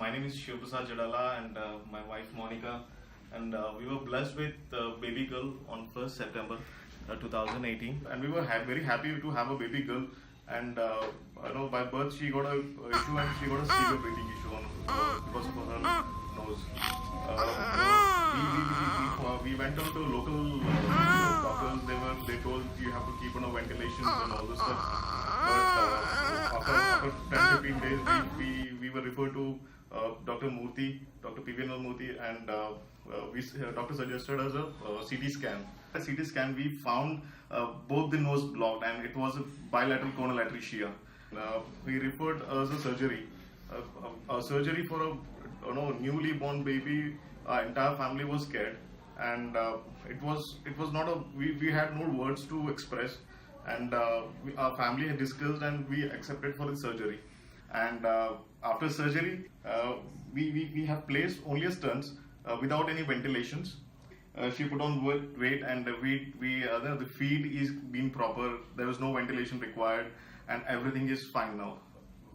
My name is Shivprasad Jadala and my wife Monica, and we were blessed with baby girl on 1st September 2018, and we were very happy to have a baby girl. And by birth she got a issue, and she got a severe breathing issue because of her nose. We went on to local doctors. They told you have to keep on a ventilation and all this stuff. But after 10-15 days, we were referred to Dr. Murthy, Dr. PVNL Murthy, and doctor suggested us a CT scan. A CT scan, we found both the nose blocked, and it was a bilateral conal atresia. We referred us a surgery. A surgery for a newly born baby. Our entire family was scared, and it was not a we had no words to express, and our family had discussed, and we accepted for the surgery. And after surgery, we have placed only a stents without any ventilations. She put on weight, and the feed is being proper. There was no ventilation required, and everything is fine now.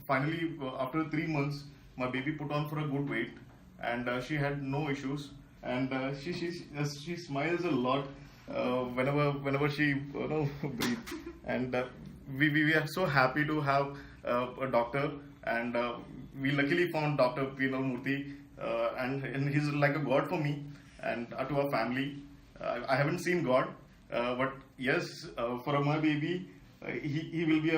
Finally, after 3 months, my baby put on for a good weight, and she had no issues. And she smiles a lot whenever she breathes. And we are so happy to have a doctor, and we luckily found Dr. PVNL Murthy, and he's like a god for me and to our family. I haven't seen God, but yes, for my baby, he will be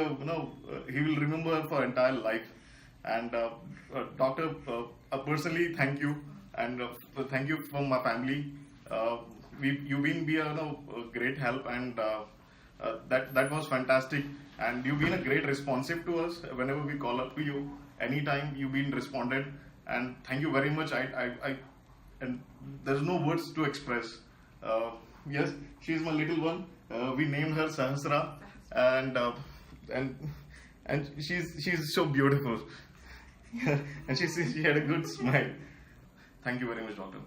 he will remember for entire life. And doctor, personally thank you, and thank you from my family. You've been a great help, and that was fantastic. And you've been a great responsive to us whenever we call up to you. Anytime you've been responded, and thank you very much. And there's no words to express. Yes, she's my little one. We named her Sahasra, and she's so beautiful. And she had a good smile. Thank you very much, doctor.